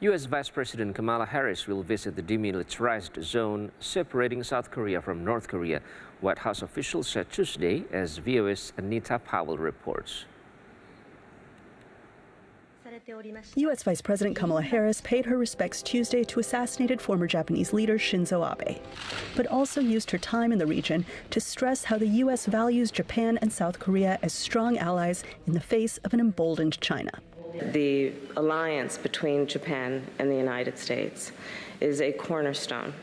U.S. Vice President Kamala Harris will visit the demilitarized zone separating South Korea from North Korea, White House officials said Tuesday, as VOA's Anita Powell reports. U.S. Vice President Kamala Harris paid her respects Tuesday to assassinated former Japanese leader Shinzo Abe, but also used her time in the region to stress how the U.S. values Japan and South Korea as strong allies in the face of an emboldened China. The alliance between Japan and the United States is a cornerstone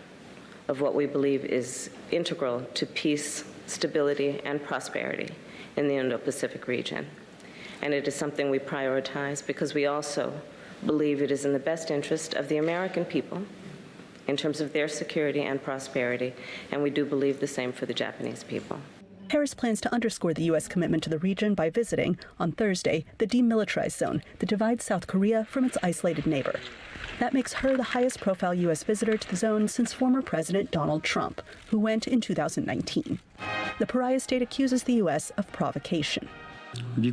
of what we believe is integral to peace, stability, and prosperity in the Indo-Pacific region. And it is something we prioritize because we also believe it is in the best interest of the American people in terms of their security and prosperity, and we do believe the same for the Japanese people. Harris plans to underscore the U.S. commitment to the region by visiting, on Thursday, the demilitarized zone that divides South Korea from its isolated neighbor. That makes her the highest-profile U.S. visitor to the zone since former President Donald Trump, who went in 2019. The pariah state accuses the U.S. of provocation. The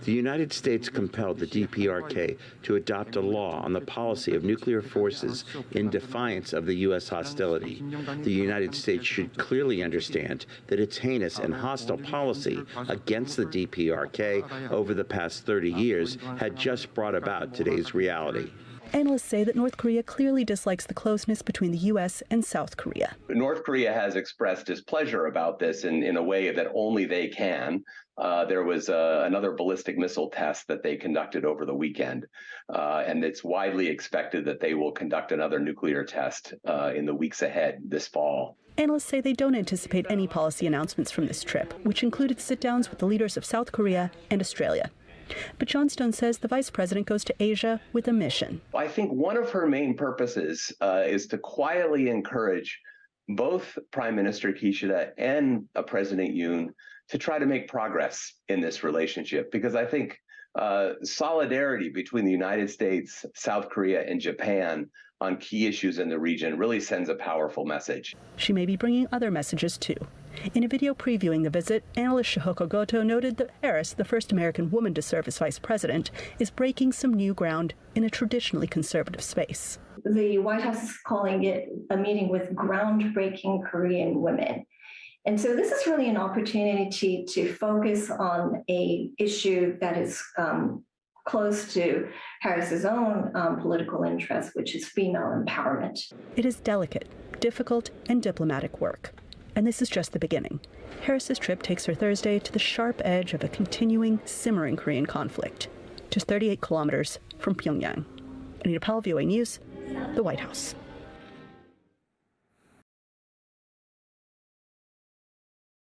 United States compelled the DPRK to adopt a law on the policy of nuclear forces in defiance of the U.S. hostility. The United States should clearly understand that its heinous and hostile policy against the DPRK over the past 30 years had just brought about today's reality. Analysts say that North Korea clearly dislikes the closeness between the U.S. and South Korea. North Korea has expressed displeasure about this in a way that only they can. There was another ballistic missile test that they conducted over the weekend, and it's widely expected that they will conduct another nuclear test in the weeks ahead this fall. Analysts say they don't anticipate any policy announcements from this trip, which included sit-downs with the leaders of South Korea and Australia. But John Stone says the vice president goes to Asia with a mission. I think one of her main purposes is to quietly encourage both Prime Minister Kishida and President Yoon to try to make progress in this relationship, because I think solidarity between the United States, South Korea, and Japan on key issues in the region really sends a powerful message. She may be bringing other messages, too. In a video previewing the visit, analyst Shihoko Goto noted that Harris, the first American woman to serve as vice president, is breaking some new ground in a traditionally conservative space. The White House is calling it a meeting with groundbreaking Korean women. And so this is really an opportunity to focus on an issue that is close to Harris's own political interest, which is female empowerment. It is delicate, difficult, and diplomatic work. And this is just the beginning. Harris's trip takes her Thursday to the sharp edge of a continuing, simmering Korean conflict, just 38 kilometers from Pyongyang. Anita Powell, VOA News, the White House.